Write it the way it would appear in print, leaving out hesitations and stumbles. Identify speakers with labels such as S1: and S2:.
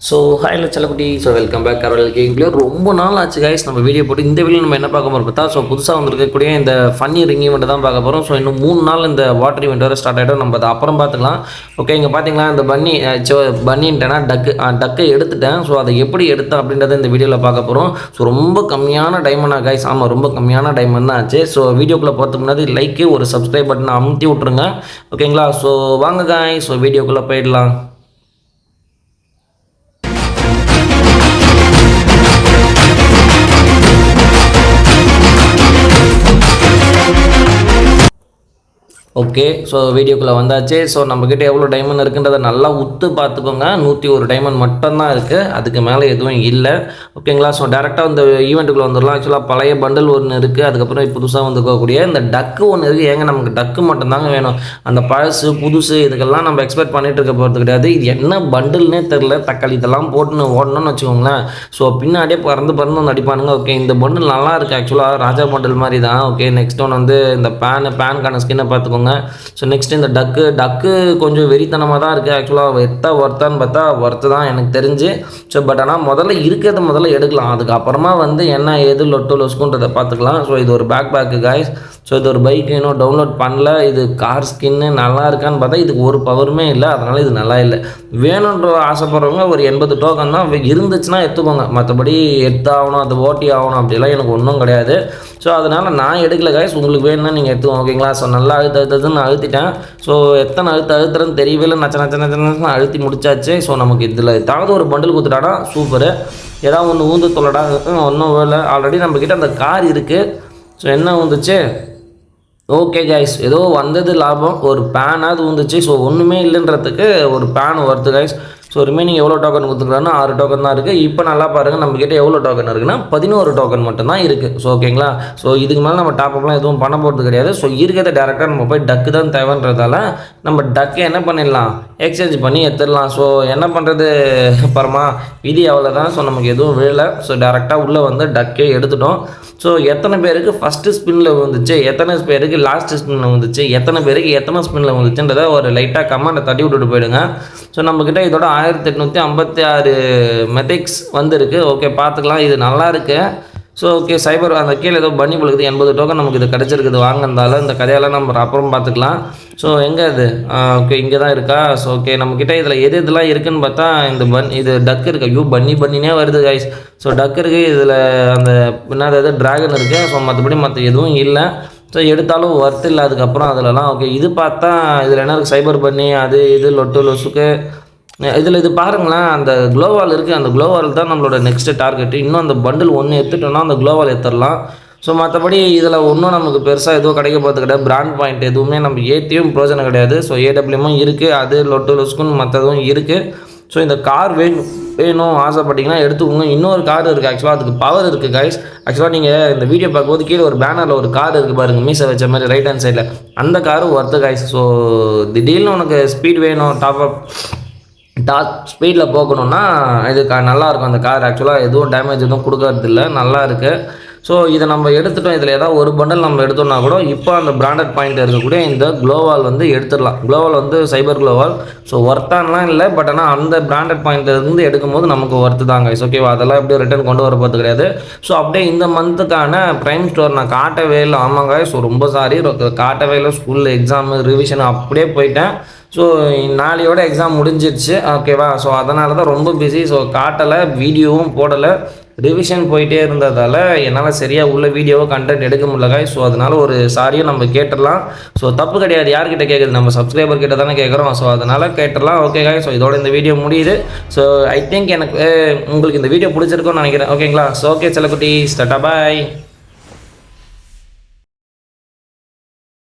S1: So hi செல்லக்குட்டி. So welcome back Carol கேம்ல. ரொம்ப நாள் ஆச்சு கைஸ் நம்ம வீடியோ போட்டு. இந்த வீடியோ நம்ம என்ன பார்க்க போகிறோம் பார்த்தா, ஸோ புதுசாக வந்திருக்கக்கூடிய இந்த ஃபன்னி ரிங் ஈவெண்ட் தான் பார்க்க போகிறோம். ஸோ இன்னும் 3 நாள் இந்த வாட்டர் ஈவெண்ட் வர ஸ்டார்ட் ஆகிடும். நம்ம அதை அப்புறம் பார்த்துக்கலாம். ஓகே, இங்கே பார்த்தீங்களா இந்த பன்னின்ட்டேன்னா டக்கை எடுத்துட்டேன். ஸோ அதை எப்படி எடுத்தேன் அப்படின்றத இந்த வீடியோவில் பார்க்க போகிறோம். ஸோ ரொம்ப கம்மியான டைமண்டாக கைஸ். ஆமாம், ரொம்ப கம்மியான டைமண்ட் தான் ஆச்சு. ஸோ வீடியோக்குள்ளே போகிறதுக்கு முன்னாடி லைக்கு ஒரு சப்ஸ்கிரைப் பட்டனை அமுத்தி விட்ருங்க. ஓகேங்களா? ஸோ வாங்க கைஸ், ஸோ வீடியோக்குள்ளே போயிடலாம். ஓகே, ஸோ வீடியோக்குள்ளே வந்தாச்சு. ஸோ நம்மக்கிட்ட எவ்வளோ டைமண்ட் இருக்குன்றதை நல்லா உத்து பார்த்துக்கோங்க. 101 டைமண்ட் மட்டும்தான் இருக்குது, அதுக்கு மேலே எதுவும் இல்லை. ஓகேங்களா? ஸோ டேரெக்டாக இந்த ஈவெண்ட்டுக்குள்ளே வந்துடலாம். ஆக்சுவலாக பழைய பண்டல் ஒன்று இருக்குது, அதுக்கப்புறம் புதுசாக வந்துக்கக்கூடிய இந்த டக்கு ஒன்று இருக்குது. ஏங்க நமக்கு டக்கு மட்டும்தாங்க வேணும். அந்த பழசு புதுசு இதுக்கெல்லாம் நம்ம எக்ஸ்பெக்ட் பண்ணிகிட்டு இருக்க போகிறது கிடையாது. இது என்ன பண்டில்னே தெரில. தக்காளி இதெல்லாம் போட்டுன்னு ஓடணும்னு வச்சுக்கோங்களேன். ஸோ பின்னாடியே பறந்து வந்து அடிப்பானுங்க. ஓகே, இந்த பண்டில் நல்லா இருக்குது. ஆக்சுவலாக ராஜா பண்டில் மாதிரி தான். ஓகே, நெக்ஸ்ட் ஒன் வந்து இந்த பேனுக்கான ஸ்கின்னை பார்த்துக்கோங்க. ஸோ நெக்ஸ்ட் இந்த டக்கு கொஞ்சம் வெறித்தனமாக தான் இருக்குது. ஆக்சுவலாக ஒர்த்தான்னு பார்த்தா ஒர்த்து தான் எனக்கு தெரிஞ்சு. ஸோ பட் ஆனால் முதல்ல எடுக்கலாம். அதுக்கப்புறமா வந்து என்ன ஏது லொஸ்குன்றதை பார்த்துக்கலாம். ஸோ இது ஒரு பேக்கு காய்ஸ். ஸோ இது ஒரு பைக் இன்னும் டவுன்லோட் பண்ணல. இது கார் ஸ்கின்னு நல்லா இருக்கான்னு பார்த்தா இதுக்கு ஒரு பவருமே இல்லை. அதனால் இது நல்லா இல்லை. வேணுன்ற ஆசைப்படுறவங்க ஒரு 80 டோக்கன் தான் இருந்துச்சுன்னா எடுத்துக்கோங்க. மற்றபடி எடுத்தாகணும், அது ஓட்டி ஆகணும் அப்படிலாம் எனக்கு ஒன்றும் கிடையாது. ஸோ அதனால் நான் எடுக்கல காய்ஸ். உங்களுக்கு வேணும்னா நீங்கள் எடுத்துக்கோங்க. ஓகேங்களா? ஸோ நல்லா நான் அழுத்திட்டேன். ஸோ எத்தனை அழுத்துறதுன்னு தெரியவே இல்லை. நச்ச அழுத்தி முடிச்சாச்சு. ஸோ நமக்கு இதில் ஏதாவது ஒரு பண்டில் கொடுத்துட்டாடா சூப்பரு. ஏதாவது ஒன்று ஊந்து தொல்லடா. ஒன்றும் இல்லை. ஆல்ரெடி நம்மக்கிட்ட அந்த கார் இருக்குது. ஸோ என்ன ஊந்துச்சு? ஓகே கைஸ், ஏதோ வந்தது லாபம். ஒரு பேனாவது வந்துச்சு. ஸோ ஒன்றுமே இல்லைன்றதுக்கு ஒரு பேன் வருது கைஸ். ஸோ ரிமைனிங் எவ்வளோ டோக்கன் கொடுத்துருக்காங்கன்னா 6 டோக்கன் தான் இருக்குது. இப்போ நல்லா பாருங்கள், நம்மக்கிட்ட எவ்வளோ டோக்கன் இருக்குன்னா 11 டோக்கன் மட்டும்தான் இருக்குது. ஸோ ஓகேங்களா? ஸோ இதுக்கு மேலே நம்ம டாப்அப்லாம் எதுவும் பண்ண போகிறது கிடையாது. ஸோ இருக்கிறத டேரெக்டாக நம்ம போய் டக்கு தான் தேவைன்றதால நம்ம டக்கை என்ன பண்ணிடலாம், எக்ஸ்சேஞ்ச் பண்ணி எடுத்துடலாம். ஸோ என்ன பண்ணுறது அப்புறமா விதி அவ்வளோதான். ஸோ நமக்கு எதுவும் விழலை. ஸோ டேரெக்டாக உள்ளே வந்து டக்கே எடுத்துட்டோம். ஸோ எத்தனை பேருக்கு ஃபஸ்ட்டு ஸ்பின்னில் வந்துச்சு, எத்தனை பேருக்கு லாஸ்ட் ஸ்பின்னில் வந்துச்சு, எத்தனை பேருக்கு எத்தனை ஸ்பின்னில் வந்துச்சுன்றதை ஒரு லைட்டாக கமெண்ட்டை தட்டி விட்டுட்டு போயிடுங்க. ஸோ நம்மக்கிட்ட இதோட 1856 மெத்திக்ஸ் வந்துருக்கு. ஓகே, பார்த்துக்கலாம். இது நல்லா இருக்குது. ஸோ ஓகே, சைபர் அந்த கீழே ஏதோ பண்ணி பொழுது 80 டோக்கன் நமக்கு இது கிடச்சிருக்குது. வாங்கினாலும் இந்த கதையெல்லாம் நம்ம அப்புறம் பார்த்துக்கலாம். ஸோ எங்கே அது? ஓகே, இங்கே தான் இருக்கா? ஸோ ஓகே, நம்மக்கிட்ட இதில் இதெல்லாம் இருக்குதுன்னு பார்த்தா இது டக்கு இருக்குது. ஐயோ, பண்ணினே வருது கைஸ். ஸோ டக்கு இருக்குது. இதில் அந்த பின்னாடி ட்ராகன் இருக்குது. ஸோ மற்ற எதுவும் இல்லை. ஸோ எடுத்தாலும் ஒர்த் இல்லை அதுக்கப்புறம் அதிலலாம். ஓகே, இது பார்த்தா இதில் என்ன இருக்குது? சைபர் பண்ணி அது இது லொசுக்கு இதில் இது பாருங்களேன். அந்த க்ளோவால் இருக்குது. அந்த க்ளோவால் தான் நம்மளோட நெக்ஸ்ட்டு டார்கெட்டு. இன்னும் அந்த பண்டில் ஒன்று எடுத்துட்டோன்னா அந்த க்ளோவால் எடுத்துடலாம். ஸோ மற்றபடி இதில் ஒன்றும் நமக்கு பெருசாக எதுவும் கிடைக்க போகிறது கிடையாது. பிராண்ட் பாயிண்ட் எதுவுமே நம்ம ஏற்றியும் பிரோஜனம் கிடையாது. ஸோ ஏடபிள்யூமும் இருக்குது, அது லொஸ்குன்னு மற்றதும் இருக்குது. ஸோ இந்த கார் வேணும் ஆசைப்பட்டிங்கன்னா எடுத்துக்கோங்க. இன்னொரு கார் இருக்குது. ஆக்சுவலாக அதுக்கு பவர் இருக்குது கைஸ். ஆக்சுவலாக நீங்கள் இந்த வீடியோ பார்க்கும்போது கீழே ஒரு பேனரில் ஒரு கார் இருக்குது பாருங்கள், மீசை வச்ச மாதிரி ரைட் ஹேண்ட் சைடில். அந்த காரும் ஒர்த்து கைஸ். ஸோ திடீர்னு உனக்கு ஸ்பீட் வேணும், டாப் ஸ்பீடில் போகணுன்னா இது நல்லாயிருக்கும். அந்த கார் ஆக்சுவலாக எதுவும் டேமேஜ் எதுவும் கொடுக்கறதில்ல, நல்லா இருக்குது. ஸோ இதை நம்ம எடுத்துட்டோம். இதில் ஏதாவது ஒரு பண்டல் நம்ம எடுத்தோம்னா கூட இப்போ அந்த பிராண்டட் பாயிண்ட் இருக்கக்கூடிய இந்த க்ளோவால் வந்து எடுத்துடலாம். க்ளோவால் வந்து சைபர் க்ளோவால். ஸோ ஒர்த்தானலாம் இல்லை, பட் ஆனால் அந்த பிராண்டட் பாயிண்ட்லேருந்து எடுக்கும்போது நமக்கு ஒர்த்து தாங்க. ஓகேவா? அதெல்லாம் எப்படியும் ரிட்டர்ன் கொண்டு வர போகிறது கிடையாது. ஸோ அப்படியே இந்த மந்த்துக்கான ப்ரைம் ஸ்டோர் நான் காட்டவே இல்லை. ஆமாங்க, ஸோ ரொம்ப சாரி, காட்டவே இல்லை. ஸ்கூலில் எக்ஸாமு ரிவிஷன் அப்படியே போயிட்டேன். ஸோ நாளையோட எக்ஸாம் முடிஞ்சிருச்சு. ஓகேவா? ஸோ அதனால தான் ரொம்ப பிஸி. ஸோ காட்டலை, வீடியோவும் போடலை. ரிவிஷன் போயிட்டே இருந்ததால் என்னால் சரியாக உள்ள வீடியோவோ கண்டென்ட் எடுக்க முடியல. ஸோ அதனால் ஒரு சாரியும் நம்ம கேட்டுடலாம். ஸோ தப்பு கிடையாது. யார்கிட்ட கேட்குது? நம்ம சப்ஸ்கிரைபர் கிட்ட தானே கேட்குறோம். ஸோ அதனால் கேட்டுடலாம். ஓகே காய், ஸோ இதோட இந்த வீடியோ முடியுது. ஸோ ஐ திங்க் எனக்கு உங்களுக்கு இந்த வீடியோ பிடிச்சிருக்கும்னு நினைக்கிறேன். ஓகேங்களா? ஸோ ஓகே செல்லக்குட்டி, டாடா பாய்.